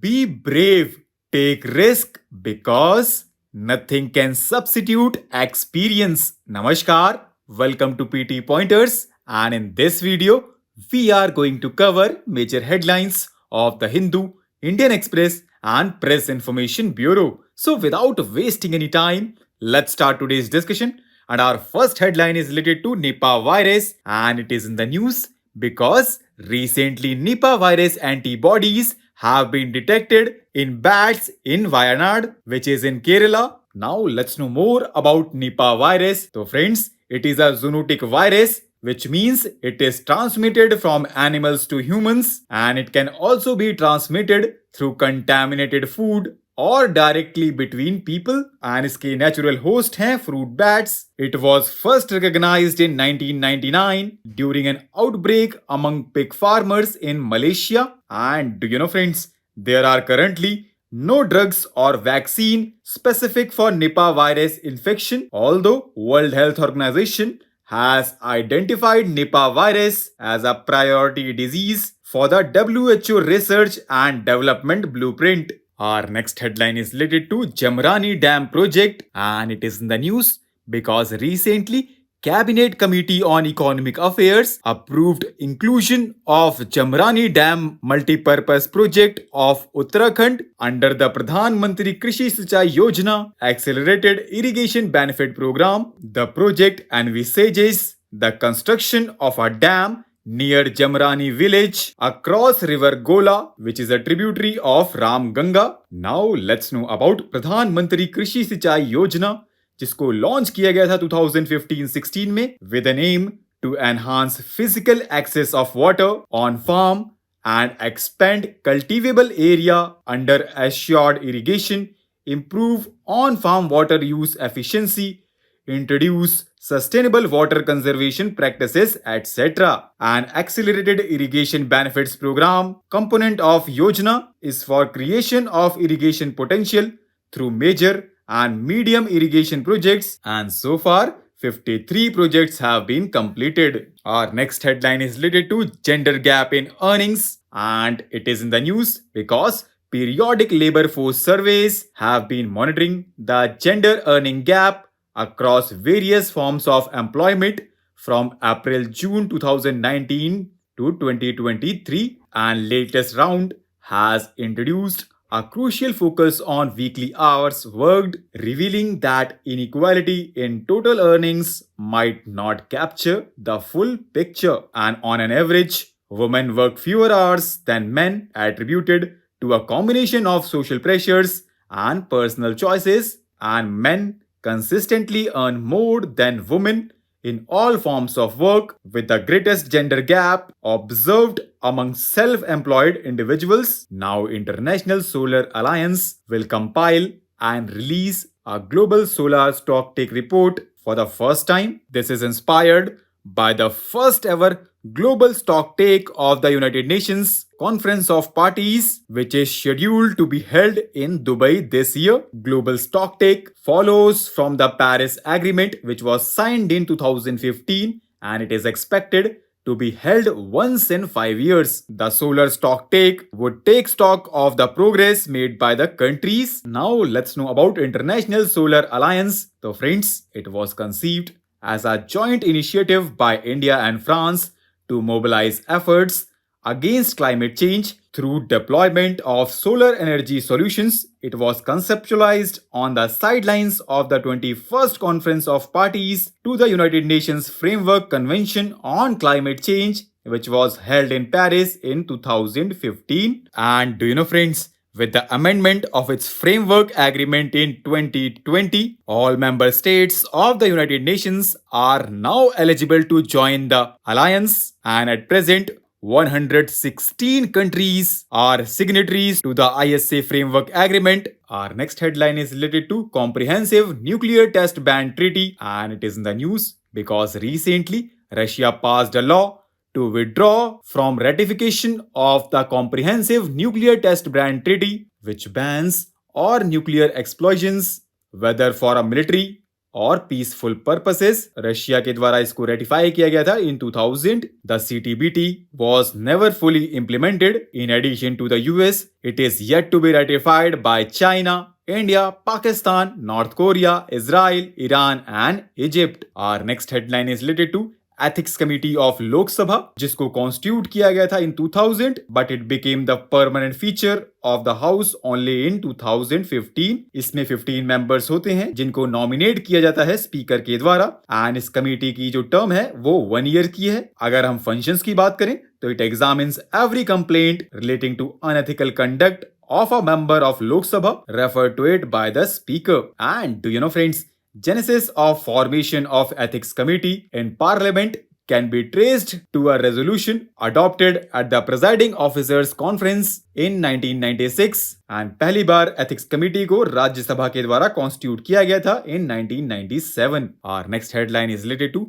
Be brave, take risk because nothing can substitute experience. Namaskar, welcome to PT Pointers, and in this video, we are going to cover major headlines of the Hindu, Indian Express, and Press Information Bureau. So, without wasting any time, let's start today's discussion. And our first headline is related to Nipah virus, and it is in the news because recently Nipah virus antibodies have been detected in bats in Wayanad, which is in Kerala. Now let's know more about Nipah virus. So friends, it is a zoonotic virus, which means it is transmitted from animals to humans, and it can also be transmitted through contaminated food और directly between people and इसके natural host हैं fruit bats. It was first recognised in 1999 during an outbreak among pig farmers in Malaysia. And do you know friends, there are currently no drugs or vaccine specific for Nipah virus infection, although World Health Organization has identified Nipah virus as a priority disease for the WHO Research and Development Blueprint. Our next headline is related to Jamrani Dam project, and it is in the news because recently Cabinet Committee on Economic Affairs approved inclusion of Jamrani Dam multi-purpose project of Uttarakhand under the Pradhan Mantri Krishi Sinchai Yojana Accelerated Irrigation Benefit Program. The project envisages the construction of a dam near Jamrani village across river Gola, which is a tributary of Ram Ganga. Now let's know about Pradhan Mantri Krishi Sinchai Yojana, जिसको launch किया गया था 2015-16 में with an aim to enhance physical access of water on farm and expand cultivable area under assured irrigation, improve on-farm water use efficiency, introduce sustainable water conservation practices, etc. An accelerated irrigation benefits program component of Yojana is for creation of irrigation potential through major and medium irrigation projects, and so far 53 projects have been completed. Our next headline is related to gender gap in earnings, and it is in the news because periodic labor force surveys have been monitoring the gender earning gap across various forms of employment from April-June 2019 to 2023, and latest round has introduced a crucial focus on weekly hours worked, revealing that inequality in total earnings might not capture the full picture. And on an average, women work fewer hours than men, attributed to a combination of social pressures and personal choices, and men consistently earn more than women in all forms of work, with the greatest gender gap observed among self-employed individuals. Now, International Solar Alliance will compile and release a global solar stocktake report for the first time. This is inspired by the first ever global stocktake of the United Nations Conference of Parties, which is scheduled to be held in Dubai this year. Global stocktake follows from the Paris Agreement, which was signed in 2015, and it is expected to be held once in 5 years. The solar stocktake would take stock of the progress made by the countries. Now let's know about International Solar Alliance. So friends, it was conceived as a joint initiative by India and France to mobilize efforts against climate change through deployment of solar energy solutions. It was conceptualized on the sidelines of the 21st Conference of Parties to the United Nations Framework Convention on Climate Change, which was held in Paris in 2015. And do you know friends, with the amendment of its framework agreement in 2020, all member states of the United Nations are now eligible to join the alliance, and at present 116 countries are signatories to the ISA framework agreement. Our next headline is related to Comprehensive Nuclear Test Ban Treaty, and it is in the news because recently Russia passed a law to withdraw from ratification of the Comprehensive Nuclear Test Ban Treaty, which bans all nuclear explosions, whether for a military और peaceful purposes. Russia के द्वारा इसको ratify किया गया था इन 2000। The CTBT was never fully implemented. In addition to the US, it is yet to be ratified by China, India, Pakistan, North Korea, Israel, Iran and Egypt. Our next headline is related to ethics committee of Lok Sabha, जिसको constitute किया गया था इन 2000, but it became the permanent feature of the house only in 2015। इसमें 15 members होते हैं जिनको nominate किया जाता है स्पीकर के द्वारा, एंड इस कमेटी की जो टर्म है वो 1 ईयर की है। अगर हम फंक्शंस की बात करें तो it examines every complaint relating to unethical conduct of a member of Lok Sabha referred to it by the speaker. And do you know friends, genesis of formation of ethics committee in parliament can be traced to a resolution adopted at the presiding officers conference in 1996, and पहली बार ethics committee को राज्यसभा के द्वारा constitute किया गया था in 1997. Our next headline is related to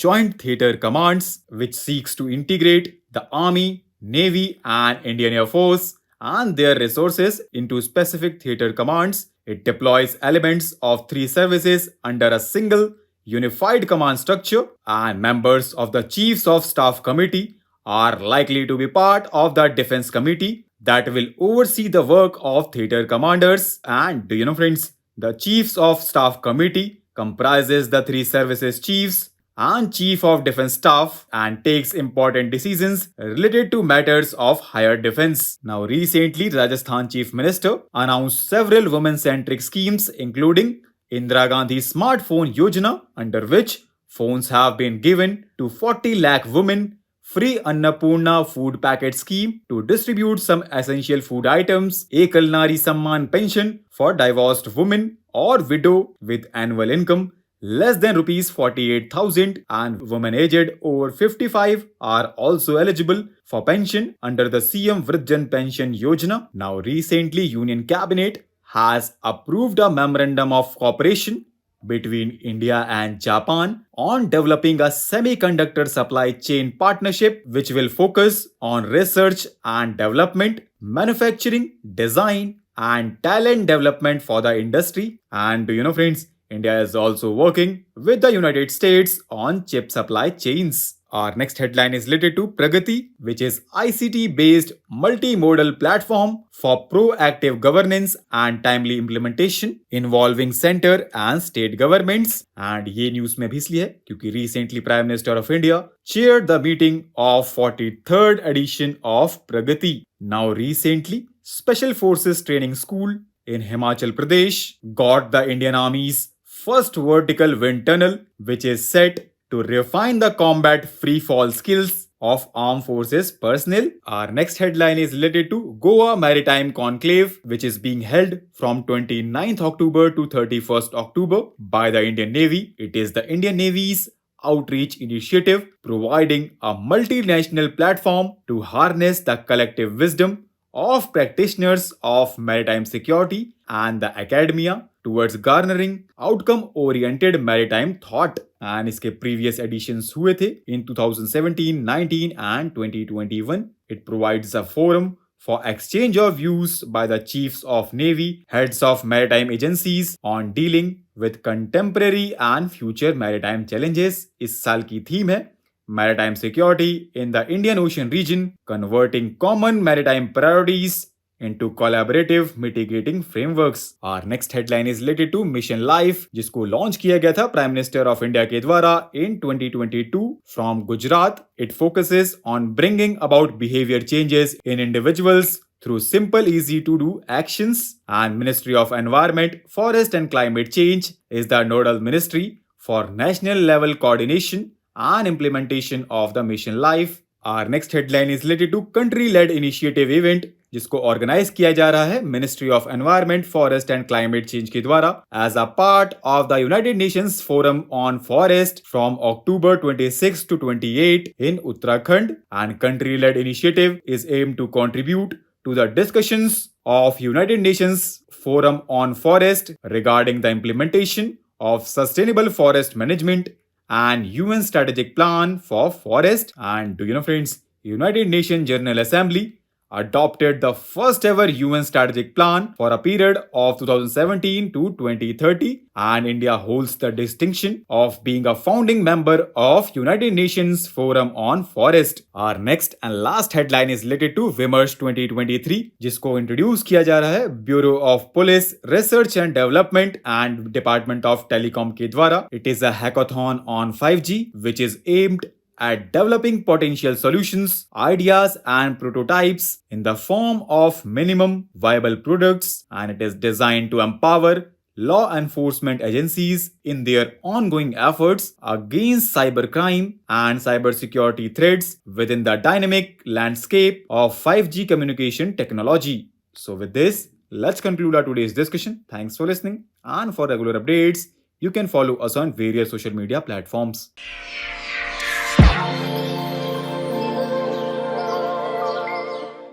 Joint Theatre Commands, which seeks to integrate the Army, Navy and Indian Air Force and their resources into specific theatre commands. It deploys elements of 3 services under a single unified command structure, and members of the Chiefs of Staff Committee are likely to be part of the Defense Committee that will oversee the work of theatre commanders. And do you know friends, the Chiefs of Staff Committee comprises the 3 services chiefs and Chief of Defense Staff and takes important decisions related to matters of higher defense. Now recently, Rajasthan Chief Minister announced several women-centric schemes including Indira Gandhi Smartphone Yojana, under which phones have been given to 40 lakh women, free Annapurna food packet scheme to distribute some essential food items, Ekal Nari Samman pension for divorced women or widow with annual income less than rupees 48,000, and women aged over 55 are also eligible for pension under the CM Vridhjan pension Yojana. Now recently, Union Cabinet has approved a memorandum of cooperation between India and Japan on developing a semiconductor supply chain partnership which will focus on research and development, manufacturing, design and talent development for the industry. And do you know friends, India is also working with the United States on chip supply chains. Our next headline is related to PRAGATI, which is ICT-based multimodal platform for proactive governance and timely implementation involving center and state governments. And ये news में भी इसलिए है क्योंकि recently Prime Minister of India chaired the meeting of 43rd edition of PRAGATI. Now recently, Special Forces Training School in Himachal Pradesh got the Indian Army's first vertical wind tunnel, which is set to refine the combat free fall skills of armed forces personnel. Our next headline is related to Goa Maritime Conclave, which is being held from 29th October to 31st October by the Indian Navy. It is the Indian Navy's outreach initiative providing a multinational platform to harness the collective wisdom of practitioners of maritime security and the academia towards garnering outcome-oriented maritime thought. And इसके previous editions हुए थे in 2017, 19 and 2021. It provides a forum for exchange of views by the chiefs of navy, heads of maritime agencies on dealing with contemporary and future maritime challenges. इस साल की theme है Maritime Security in the Indian Ocean Region, converting common maritime priorities into collaborative mitigating frameworks. Our next headline is related to Mission Life, जिसको launch किया गया था prime minister of India के द्वारा in 2022 from Gujarat. It focuses on bringing about behavior changes in individuals through simple, easy to do actions. And Ministry of Environment, Forest and Climate Change is the nodal ministry for national level coordination and implementation of the Mission Life. Our next headline is related to country-led initiative event, जिसको organise किया जा रहा है ministry of environment, forest and climate change के द्वारा as a part of the United Nations forum on forest from October 26 to 28 in Uttarakhand. And country-led initiative is aimed to contribute to the discussions of United Nations Forum on Forest regarding the implementation of sustainable forest management and UN Strategic Plan for Forest. And do you know friends, United Nations General Assembly adopted the first ever UN strategic plan for a period of 2017 to 2030, and India holds the distinction of being a founding member of United Nations Forum on Forest. Our next and last headline is related to Vimarsh 2023, जिसको introduce किया जा रहा है bureau of police research and development and department of telecom के द्वारा. It is a hackathon on 5G which is aimed at developing potential solutions, ideas, and prototypes in the form of minimum viable products, and it is designed to empower law enforcement agencies in their ongoing efforts against cybercrime and cybersecurity threats within the dynamic landscape of 5G communication technology. So with this, let's conclude our today's discussion. Thanks for listening, and for regular updates, you can follow us on various social media platforms.